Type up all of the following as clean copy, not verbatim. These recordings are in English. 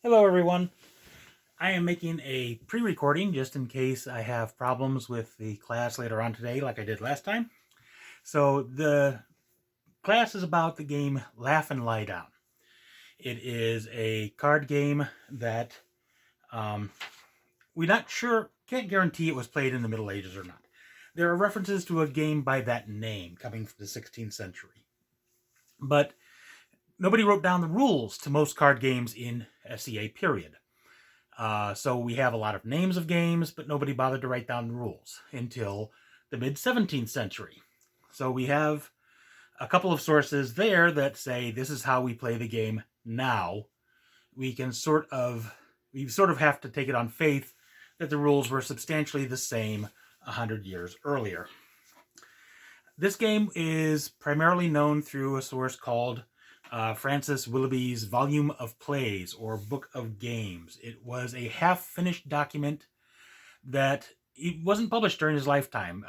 Hello everyone. I am making a pre-recording just in case I have problems with the class later on today like I did last time. So the class is about the game Laugh and Lie Down. It is a card game that um, we're not sure, can't guarantee it was played in the Middle Ages or not. There are references to a game by that name coming from the 16th century. But nobody wrote down the rules to most card games in SEA period. So we have a lot of names of games, but nobody bothered to write down the rules until the mid 17th century. So we have a couple of sources there that say this is how we play the game now. We sort of have to take it on faith that the rules were substantially the same 100 years earlier. This game is primarily known through a source called Francis Willoughby's Volume of Plays or Book of Games. It was a half-finished document that it wasn't published during his lifetime.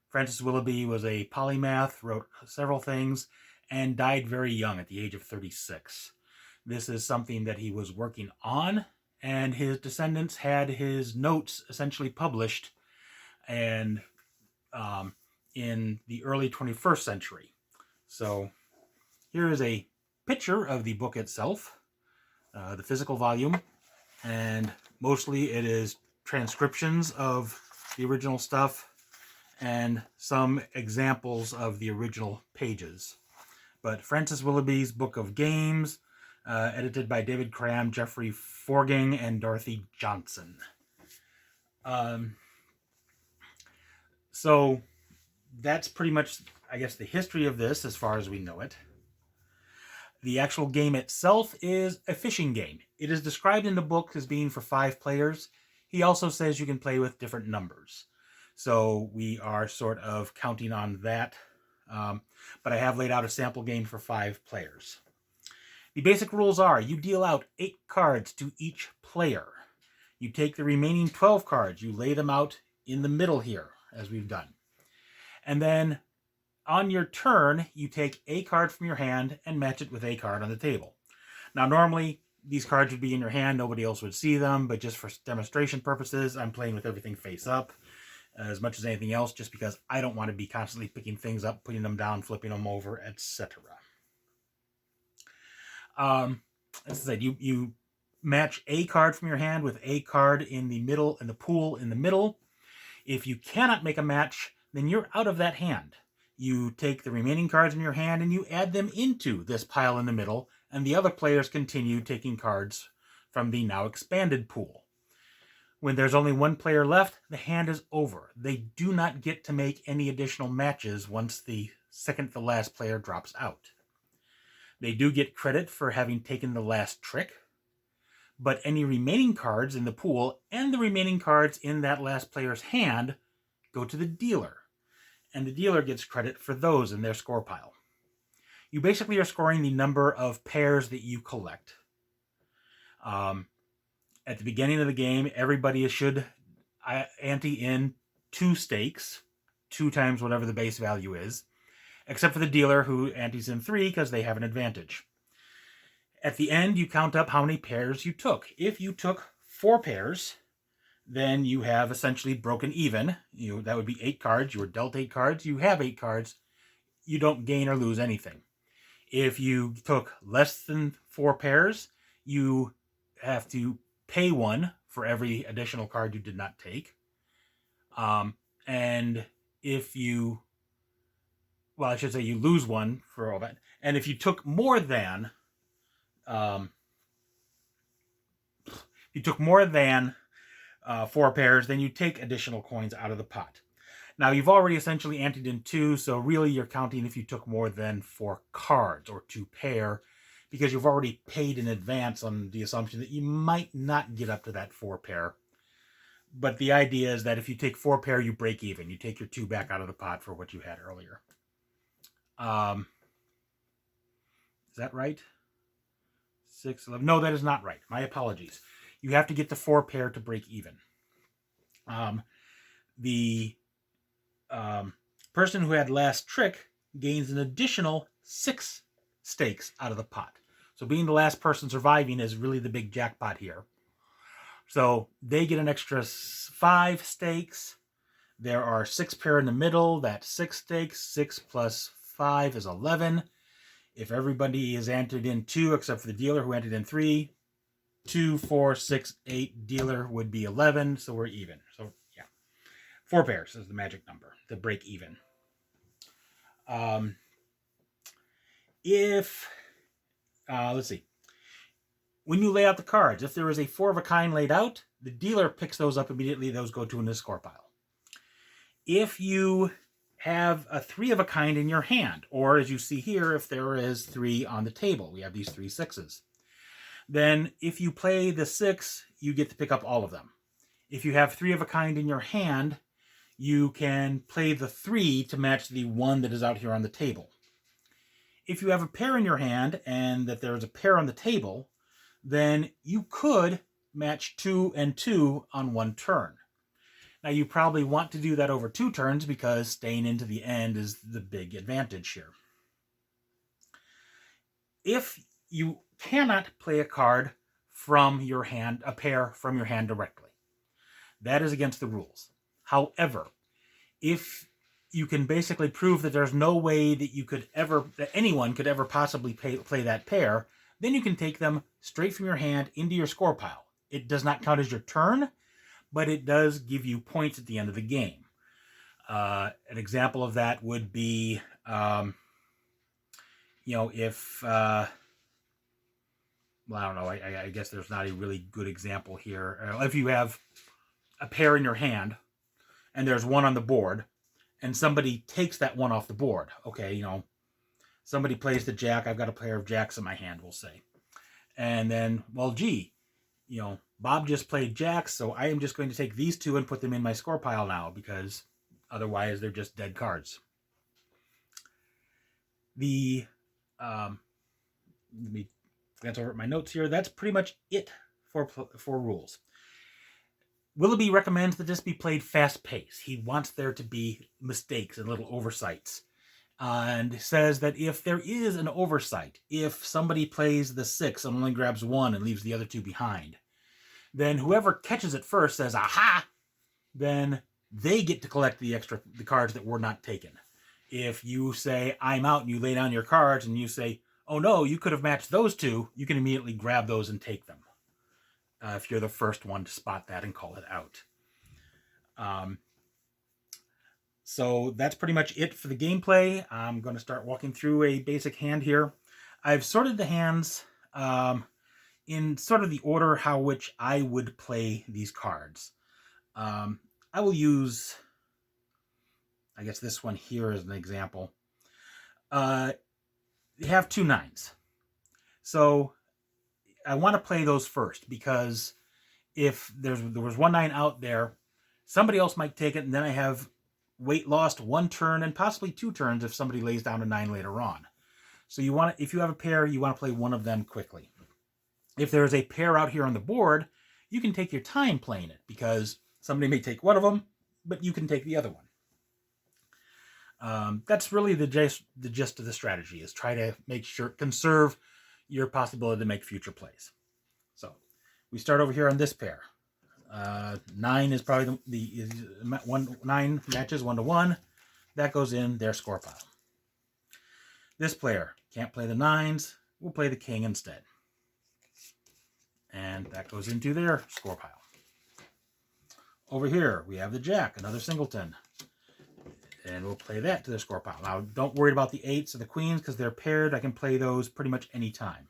Francis Willoughby was a polymath, wrote several things, and died very young at the age of 36. This is something that he was working on, and his descendants had his notes essentially published and in the early 21st century. So here is a picture of the book itself, the physical volume, and mostly it is transcriptions of the original stuff and some examples of the original pages. But Francis Willoughby's Book of Games, edited by David Cram, Jeffrey Forgang, and Dorothy Johnson. So that's pretty much, I guess, the history of this as far as we know it. The actual game itself is a fishing game. It is described in the book as being for 5 players. He also says you can play with different numbers. So we are sort of counting on that. But I have laid out a sample game for 5 players. The basic rules are you deal out 8 cards to each player. You take the remaining 12 cards. You lay them out in the middle here, as we've done. And then on your turn, you take a card from your hand and match it with a card on the table. Now, normally, these cards would be in your hand. Nobody else would see them, but just for demonstration purposes, I'm playing with everything face up as much as anything else, just because I don't want to be constantly picking things up, putting them down, flipping them over, etc. As I said, you match a card from your hand with a card in the middle, in the pool in the middle. If you cannot make a match, then you're out of that hand. You take the remaining cards in your hand and you add them into this pile in the middle, and the other players continue taking cards from the now expanded pool. When there's only one player left, the hand is over. They do not get to make any additional matches once the second to last player drops out. They do get credit for having taken the last trick, but any remaining cards in the pool and the remaining cards in that last player's hand go to the dealer, and the dealer gets credit for those in their score pile. You basically are scoring the number of pairs that you collect. At the beginning of the game, everybody should ante in 2 stakes, 2 times whatever the base value is, except for the dealer who antes in 3 because they have an advantage. At the end, you count up how many pairs you took. If you took 4 pairs, then you have essentially broken even. That would be 8 cards. You were dealt 8 cards. You have 8 cards. You don't gain or lose anything. If you took less than 4 pairs, you have to pay 1 for every additional card you did not take. And if you, well, I should say you lose 1 for all that. And if you took more than, 4 pairs, then you take additional coins out of the pot. Now, you've already essentially anteed in 2, so really you're counting if you took more than 4 cards or 2 pair, because you've already paid in advance on the assumption that you might not get up to that 4 pair. But the idea is that if you take 4 pair, you break even. You take your 2 back out of the pot for what you had earlier. Is that right? 6, 11. No, that is not right. My apologies. You have to get the 4 pair to break even. The person who had last trick gains an additional 6 stakes out of the pot. So being the last person surviving is really the big jackpot here. So they get an extra 5 stakes. There are 6 pair in the middle. That's 6 stakes. 6 plus 5 is 11. If everybody is entered in 2, except for the dealer who entered in 3, 2, 4, 6, 8, dealer would be 11. So we're even. So yeah, 4 pairs is the magic number to break even. Let's see. When you lay out the cards, if there is a 4 of a kind laid out, the dealer picks those up immediately. Those go to in the score pile. If you have a 3 of a kind in your hand, or as you see here, if there is 3 on the table, we have these 3 6s. Then if you play the 6, you get to pick up all of them. If you have 3 of a kind in your hand, you can play the 3 to match the 1 that is out here on the table. If you have a pair in your hand and that there's a pair on the table, then you could match 2 and 2 on 1 turn. Now you probably want to do that over 2 turns because staying into the end is the big advantage here. If you cannot play a card from your hand, a pair from your hand directly, that is against the rules. However, if you can basically prove that there's no way that anyone could ever possibly play that pair, then you can take them straight from your hand into your score pile. It does not count as your turn, but it does give you points at the end of the game. An example of that would be, if, well, I don't know, I guess there's not a really good example here. If you have a pair in your hand and there's 1 on the board and somebody takes that 1 off the board, okay, somebody plays the jack, I've got a pair of jacks in my hand, we'll say. And then, well, gee, Bob just played jacks, so I am just going to take these 2 and put them in my score pile now, because otherwise they're just dead cards. Let me glance over at my notes here. That's pretty much it for rules. Willoughby recommends that this be played fast-paced. He wants there to be mistakes and little oversights. And says that if there is an oversight, if somebody plays the 6 and only grabs 1 and leaves the other 2 behind, then whoever catches it first says, aha, then they get to collect the cards that were not taken. If you say, I'm out, and you lay down your cards and you say, oh no, you could have matched those 2, you can immediately grab those and take them. If you're the first one to spot that and call it out. So that's pretty much it for the gameplay. I'm going to start walking through a basic hand here. I've sorted the hands in sort of the order which I would play these cards. I will use, I guess, this one here as an example. You have 2 9s. So I want to play those first, because if there was 1 9 out there, somebody else might take it, and then I have weight lost 1 turn and possibly 2 turns if somebody lays down a 9 later on. So if you have a pair, you want to play one of them quickly. If there's a pair out here on the board, you can take your time playing it, because somebody may take one of them, but you can take the other one. That's really the gist of the strategy, is try to conserve your possibility to make future plays. So we start over here on this pair. 9 is probably 9 matches 1 to 1. That goes in their score pile. This player can't play the 9s. We'll play the king instead. And that goes into their score pile. Over here, we have the jack, another singleton. And we'll play that to their score pile. Now, don't worry about the 8s or the queens, because they're paired. I can play those pretty much any time.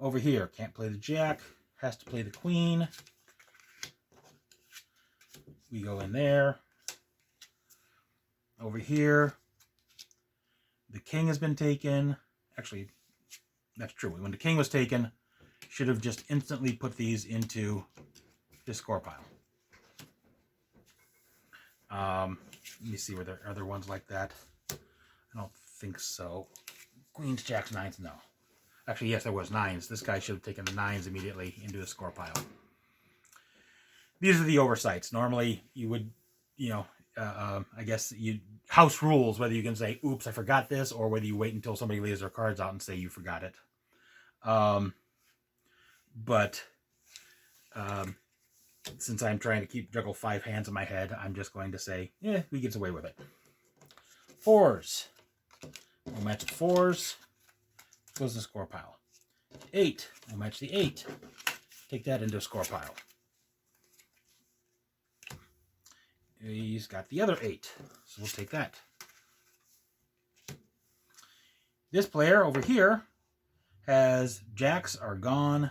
Over here, can't play the jack. Has to play the queen. We go in there. Over here, the king has been taken. Actually, that's true. When the king was taken, should have just instantly put these into the score pile. Let me see, were there other ones like that? I don't think so. Queens, jacks, 9s, no. Actually, yes, there was 9s. This guy should have taken the 9s immediately into the score pile. These are the oversights. Normally, you would, I guess house rules, whether you can say, oops, I forgot this, or whether you wait until somebody lays their cards out and say you forgot it. But since I'm trying to juggle 5 hands in my head, I'm just going to say, yeah, he gets away with it. 4s. We'll match the 4s. Goes in the score pile. 8. We'll match the 8. Take that into a score pile. He's got the other 8, so we'll take that. This player over here has jacks are gone.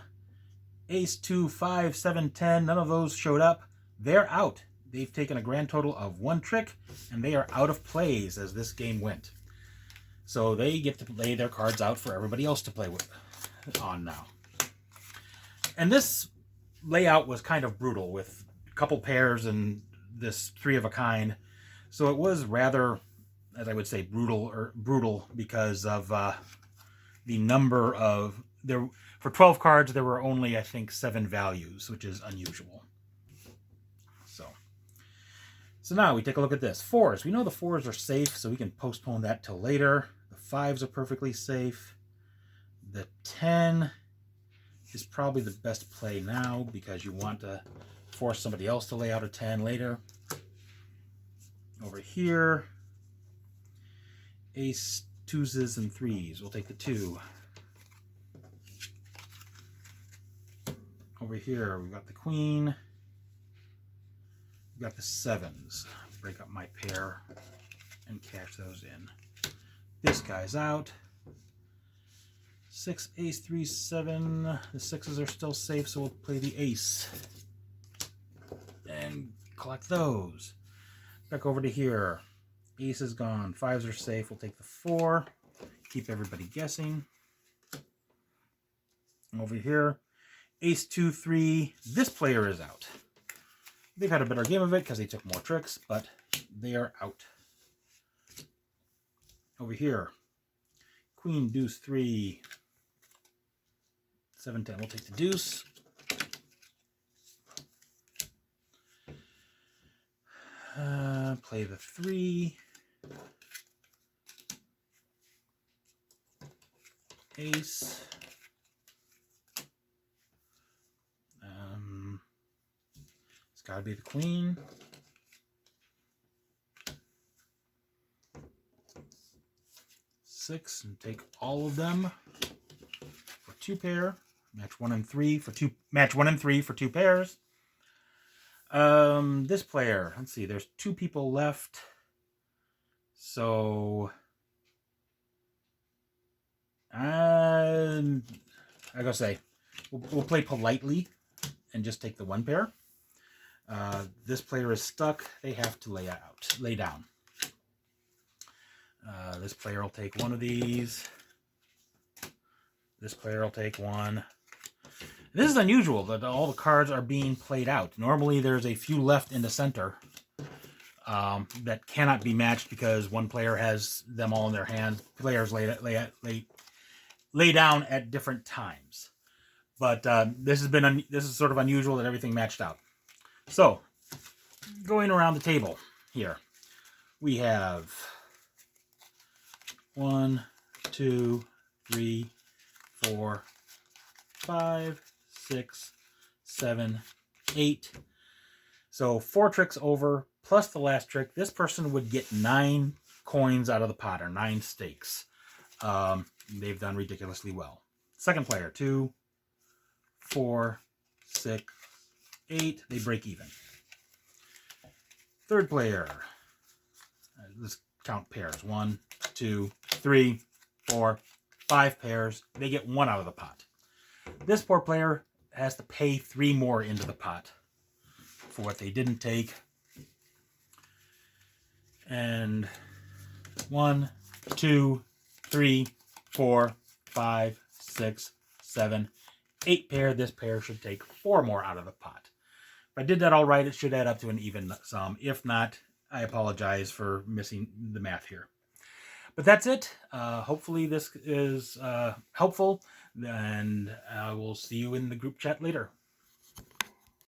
Ace, 2, 5, 7, 10. None of those showed up. They're out. They've taken a grand total of 1 trick, and they are out of plays as this game went. So they get to lay their cards out for everybody else to play with on now. And this layout was kind of brutal with a couple pairs and this 3 of a kind. So it was rather, as I would say, brutal because of the number of there. For 12 cards, there were only, I think, 7 values, which is unusual. So now we take a look at this. 4s. We know the 4s are safe, so we can postpone that till later. The 5s are perfectly safe. The 10 is probably the best play now because you want to force somebody else to lay out a 10 later. Over here, ace, 2s, and 3s. We'll take the 2. Over here, we've got the queen. We've got the 7s. Break up my pair and cash those in. This guy's out. 6, ace, 3, 7. The 6s are still safe, so we'll play the ace. And collect those. Back over to here. Ace is gone. 5s are safe. We'll take the 4. Keep everybody guessing. Over here. Ace, 2, 3. This player is out. They've had a better game of it because they took more tricks, but they are out. Over here. Queen, deuce, 3. 7, 10. We'll take the deuce. Play the 3. Ace. It's got to be the queen. Six, and take all of them for 2 pair. Match 1 and 3 for 2. Match 1 and 3 for 2 pairs. This player. Let's see. There's 2 people left. So I gotta say, we'll play politely and just take the 1 pair. This player is stuck. They have to lay down. This player will take 1 of these. This player will take 1. This is unusual that all the cards are being played out. Normally there's a few left in the center that cannot be matched because one player has them all in their hand. Players lay down at different times. But this is sort of unusual that everything matched out. So, going around the table here, we have 1, 2, 3, 4, 5, 6, 7, 8. So 4 tricks over, plus the last trick. This person would get 9 coins out of the pot, or 9 stakes. They've done ridiculously well. Second player, 2, 4, 6, 8. They break even. Third player, let's count pairs. 1, 2, 3, 4, 5 pairs. They get 1 out of the pot. This poor player has to pay 3 more into the pot for what they didn't take. And 1, 2, 3, 4, 5, 6, 7, 8 pair. This pair should take 4 more out of the pot. If I did that all right, it should add up to an even sum. If not, I apologize for missing the math here. But that's it. Hopefully this is helpful, and I will see you in the group chat later.